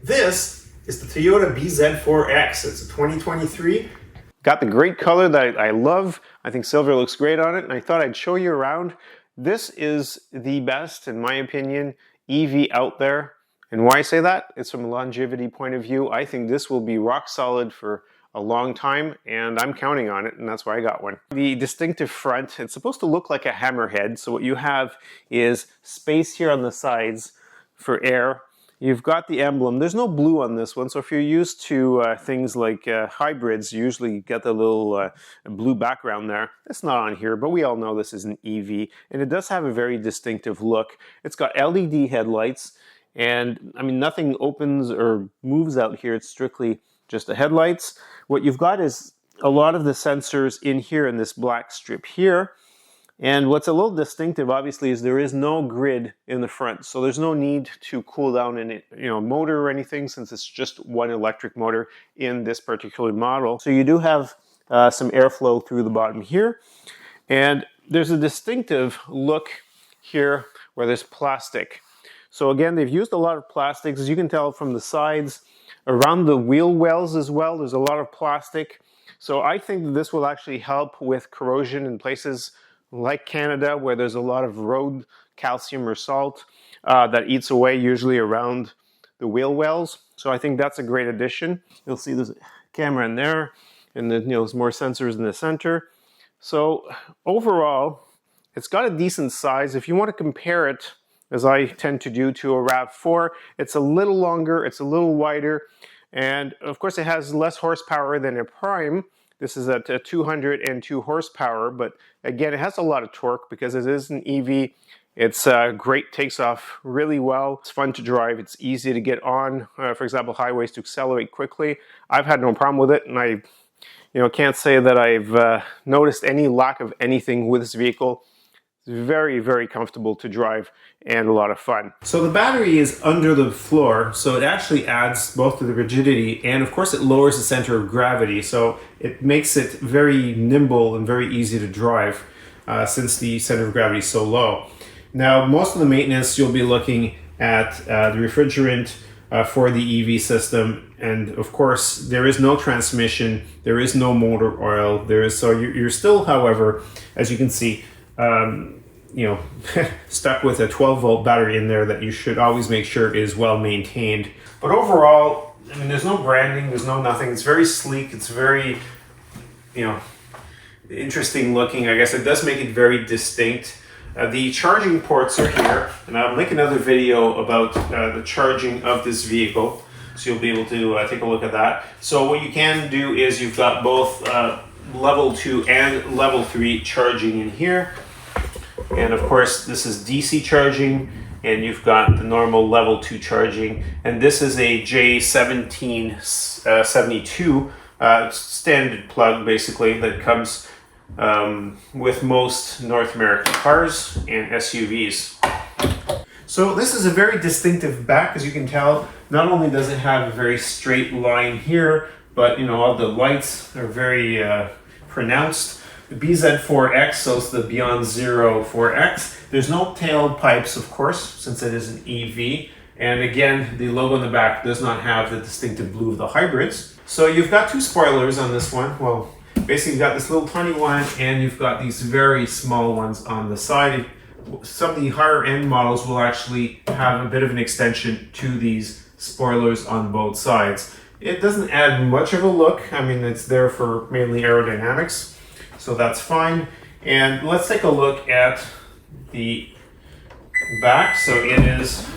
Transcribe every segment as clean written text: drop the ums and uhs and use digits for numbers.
This is the Toyota BZ4X. It's a 2023. Got the great color that I love. I think silver looks great on it, and I thought I'd show you around. This is the best, in my opinion, EV out there. And why I say that? It's from a longevity point of view. I think this will be rock solid for a long time, and I'm counting on it, and that's why I got one. The distinctive front, it's supposed to look like a hammerhead. So what you have is space here on the sides for air. You've got the emblem. There's no blue on this one, so if you're used to things like hybrids, you usually get the little blue background there. It's not on here, but we all know this is an EV, and it does have a very distinctive look. It's got LED headlights, and I mean, nothing opens or moves out here. It's strictly just the headlights. What you've got is a lot of the sensors in here in this black strip here. And what's a little distinctive, obviously, is there is no grid in the front. So there's no need to cool down any motor or anything, since it's just one electric motor in this particular model. So you do have some airflow through the bottom here. And there's a distinctive look here where there's plastic. So again, they've used a lot of plastics. As you can tell from the sides, around the wheel wells as well, there's a lot of plastic. So I think that this will actually help with corrosion in places like Canada, where there's a lot of road calcium or salt that eats away usually around the wheel wells. So I think that's a great addition. You'll see there's a camera in there, and then there's more sensors in the center. So overall, it's got a decent size. If you want to compare it, as I tend to do, to a RAV4, it's a little longer, it's a little wider, and of course it has less horsepower than a Prime. This is at 202 horsepower, but again, it has a lot of torque because it is an EV. It's great, takes off really well. It's fun to drive. It's easy to get on, for example, highways to accelerate quickly. I've had no problem with it, and I can't say that I've noticed any lack of anything with this vehicle. It's very, very comfortable to drive and a lot of fun. So the battery is under the floor, so it actually adds both to the rigidity and of course it lowers the center of gravity, so it makes it very nimble and very easy to drive since the center of gravity is so low. Now, most of the maintenance you'll be looking at the refrigerant for the EV system, and of course there is no transmission, there is no motor oil, so you're still, however, as you can see, stuck with a 12-volt battery in there that you should always make sure is well maintained. But overall, I mean, there's no branding, there's no nothing. It's very sleek. It's very, interesting looking. I guess it does make it very distinct. The charging ports are here, and I'll make another video about the charging of this vehicle, so you'll be able to take a look at that. So what you can do is you've got both level 2 and level 3 charging in here. And of course, this is DC charging, and you've got the normal level 2 charging. And this is a J1772 standard plug, basically, that comes with most North American cars and SUVs. So this is a very distinctive back, as you can tell. Not only does it have a very straight line here, but all the lights are very pronounced. The BZ4X, so it's the Beyond Zero 4X. There's no tailpipes, of course, since it is an EV. And again, the logo on the back does not have the distinctive blue of the hybrids. So you've got 2 spoilers on this one. Well, basically you've got this little tiny one, and you've got these very small ones on the side. Some of the higher end models will actually have a bit of an extension to these spoilers on both sides. It doesn't add much of a look. I mean, it's there for mainly aerodynamics, so that's fine. And let's take a look at the back. So it is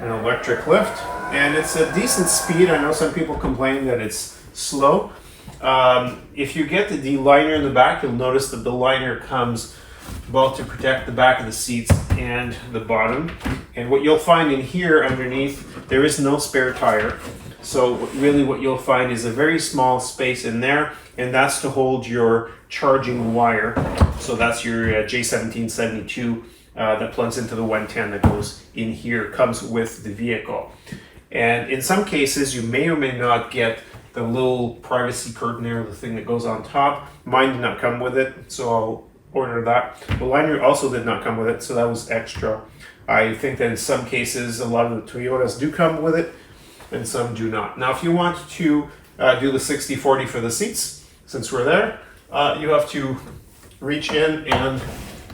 an electric lift, and it's a decent speed. I know some people complain that it's slow. If you get the liner in the back, you'll notice that the liner comes both to protect the back of the seats and the bottom. And what you'll find in here underneath, there is no spare tire. So really what you'll find is a very small space in there, and that's to hold your charging wire. So that's your J1772 that plugs into the 110 that goes in here, comes with the vehicle. And in some cases, you may or may not get the little privacy curtain there, the thing that goes on top. Mine did not come with it, so I'll order that. The liner also did not come with it, so that was extra. I think that in some cases, a lot of the Toyotas do come with it. and some do not. Now, if you want to do the 60/40 for the seats, since we're there, you have to reach in and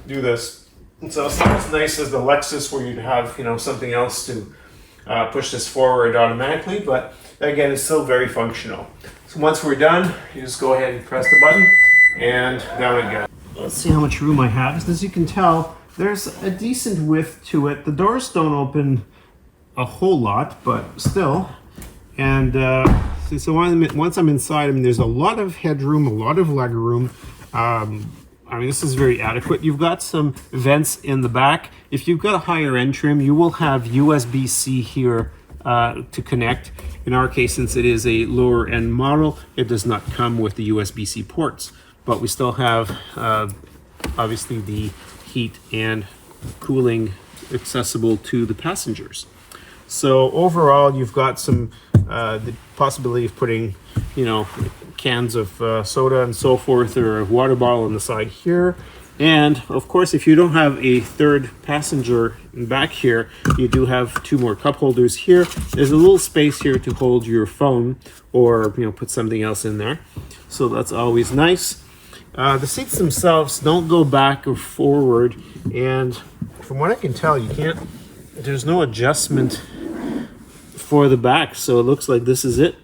do this. And so it's not as nice as the Lexus where you'd have, you know, something else to push this forward automatically, but again, it's still very functional. So once we're done, you just go ahead and press the button, and down it goes. Let's see how much room I have. As you can tell, there's a decent width to it. The doors don't open a whole lot, but still. And so once I'm inside, I mean, there's a lot of headroom, a lot of leg room. I mean, this is very adequate. You've got some vents in the back. If you've got a higher end trim, you will have USB-C here to connect. In our case, since it is a lower end model, it does not come with the USB-C ports, but we still have obviously the heat and cooling accessible to the passengers. So overall, you've got some the possibility of putting, you know, cans of soda and so forth, or a water bottle on the side here. And of course, if you don't have a third passenger back here, you do have two more cup holders here. There's a little space here to hold your phone, or, you know, put something else in there. So that's always nice. The seats themselves don't go back or forward, and from what I can tell, there's no adjustment for the back, so it looks like this is it.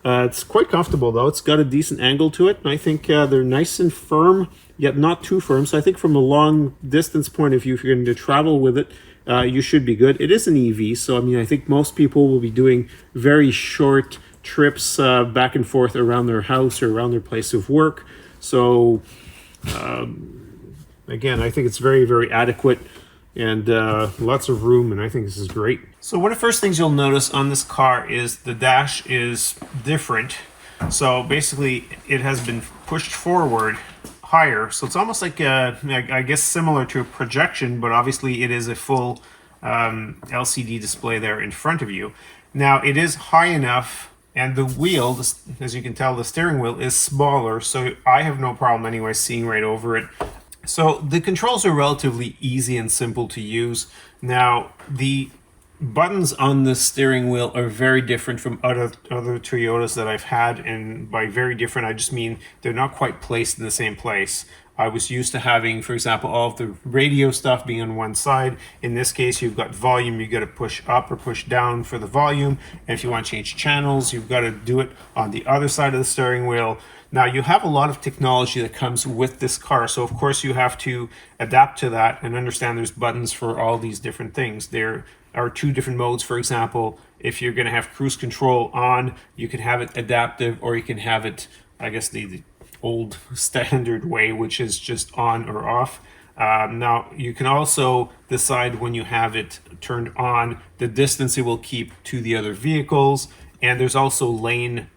It's quite comfortable though. It's got a decent angle to it, and I think they're nice and firm, yet not too firm. So I think from a long distance point of view, if you're going to travel with it, you should be good. It is an EV, so I mean, I think most people will be doing very short trips back and forth around their house or around their place of work. So again, I think it's very, very adequate, and lots of room, and I think this is great. So one of the first things you'll notice on this car is the dash is different. So basically it has been pushed forward higher, so it's almost like I guess similar to a projection, but obviously it is a full LCD display there in front of you. Now it is high enough, and the wheel, as you can tell, the steering wheel is smaller, so I have no problem anyway seeing right over it. So the controls are relatively easy and simple to use. Now, the buttons on the steering wheel are very different from other Toyotas that I've had, and by very different, I just mean they're not quite placed in the same place. I was used to having, for example, all of the radio stuff being on one side. In this case, you've got volume, you got to push up or push down for the volume. And if you want to change channels, you've got to do it on the other side of the steering wheel. Now, you have a lot of technology that comes with this car, so of course you have to adapt to that and understand there's buttons for all these different things. There are two different modes. For example, if you're going to have cruise control on, you can have it adaptive, or you can have it, I guess, the old standard way, which is just on or off. Now, you can also decide when you have it turned on, the distance it will keep to the other vehicles, and there's also lane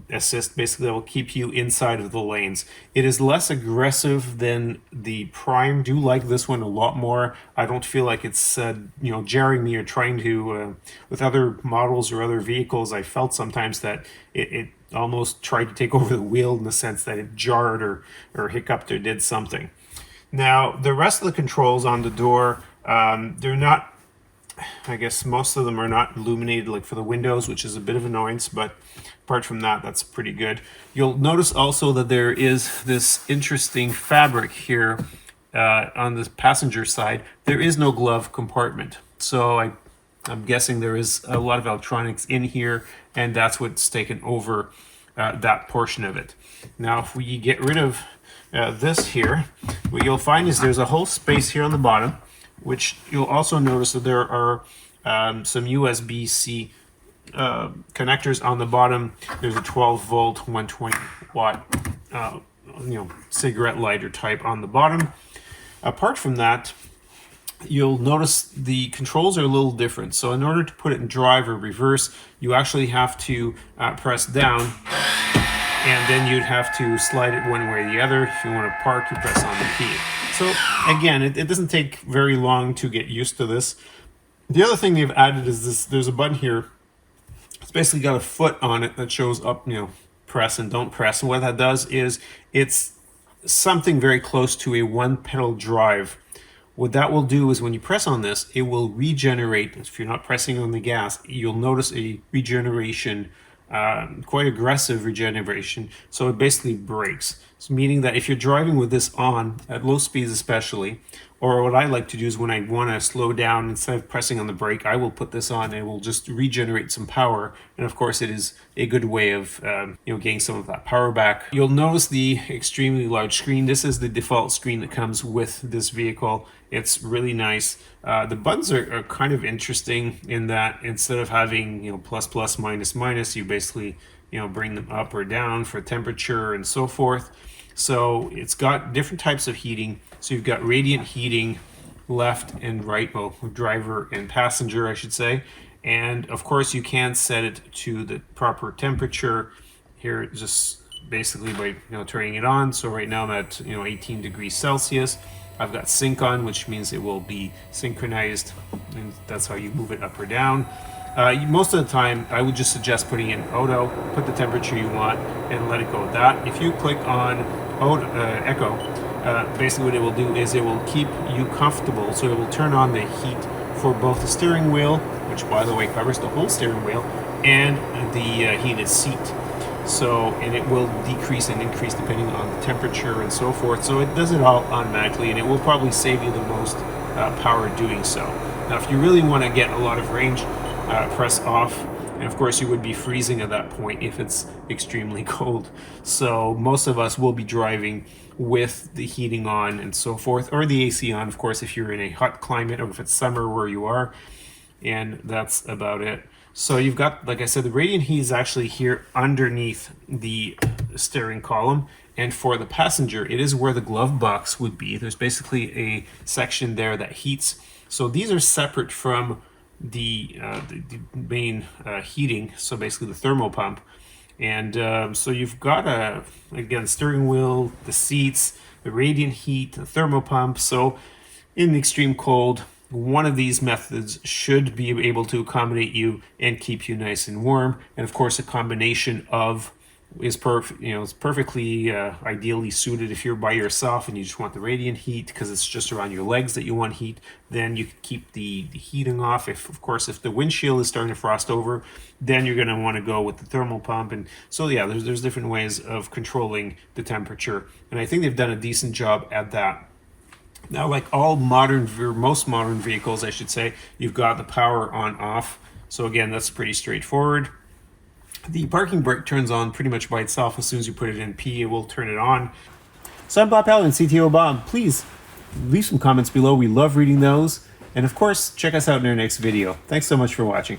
assist, basically that will keep you inside of the lanes. It is less aggressive than the Prime. Do like this one a lot more. I don't feel like it's you know, jarring me or trying to with other models or other vehicles. I felt sometimes that it almost tried to take over the wheel, in the sense that it jarred or hiccuped or did something. Now, the rest of the controls on the door, they're not, I guess most of them are not illuminated like for the windows, which is a bit of annoyance, but apart from that, that's pretty good. You'll notice also that there is this interesting fabric here on the passenger side. There is no glove compartment, so I'm guessing there is a lot of electronics in here, and that's what's taken over that portion of it. Now, if we get rid of this here, what you'll find is there's a whole space here on the bottom, which you'll also notice that there are some USB-C connectors on the bottom. There's a 12-volt, 120-watt, cigarette lighter type on the bottom. Apart from that, you'll notice the controls are a little different. So in order to put it in drive or reverse, you actually have to press down, and then you'd have to slide it one way or the other. If you want to park, you press on the key. So again, it doesn't take very long to get used to this. The other thing they've added is this. There's a button here. It's basically got a foot on it that shows up, press and don't press. And what that does is it's something very close to a one-pedal drive, what that will do is when you press on this, it will regenerate. If you're not pressing on the gas, you'll notice a regeneration, quite aggressive regeneration. So it basically brakes. So meaning that if you're driving with this on, at low speeds especially, or what I like to do is when I want to slow down, instead of pressing on the brake, I will put this on and it will just regenerate some power. And of course it is a good way of getting some of that power back. You'll notice the extremely large screen. This is the default screen that comes with this vehicle. It's really nice. The buttons are kind of interesting in that instead of having plus plus minus minus, you basically bring them up or down for temperature and so forth. So it's got different types of heating. So you've got radiant heating, left and right, well, driver and passenger, I should say. And of course you can set it to the proper temperature here, just basically by turning it on. So right now I'm at 18 degrees Celsius. I've got sync on, which means it will be synchronized, and that's how you move it up or down. Most of the time, I would just suggest putting in auto, put the temperature you want, and let it go with that. If you click on echo, basically what it will do is it will keep you comfortable. So it will turn on the heat for both the steering wheel, which by the way covers the whole steering wheel, and the heated seat. So, and it will decrease and increase depending on the temperature and so forth. So it does it all automatically, and it will probably save you the most power doing so. Now, if you really want to get a lot of range, press off, and of course you would be freezing at that point if it's extremely cold. So most of us will be driving with the heating on and so forth, or the AC on, of course, if you're in a hot climate or if it's summer where you are, and that's about it. So you've got, like I said, the radiant heat is actually here underneath the steering column, and for the passenger, it is where the glove box would be. There's basically a section there that heats. So these are separate from the main heating, so basically the thermal pump. And so you've got again, the steering wheel, the seats, the radiant heat, the thermal pump. So in the extreme cold, one of these methods should be able to accommodate you and keep you nice and warm. And of course, a combination of is perfect. It's perfectly ideally suited if you're by yourself and you just want the radiant heat because it's just around your legs that you want heat. Then you can keep the heating off. If the windshield is starting to frost over, then you're going to want to go with the thermal pump. And so yeah, there's different ways of controlling the temperature, and I think they've done a decent job at that. Now, like all modern, or most modern vehicles, I should say, you've got the power on off. So again, that's pretty straightforward. The parking brake turns on pretty much by itself. As soon as you put it in P, it will turn it on. So I'm Bob Pellerin, CTOBOB. Please leave some comments below. We love reading those. And of course, check us out in our next video. Thanks so much for watching.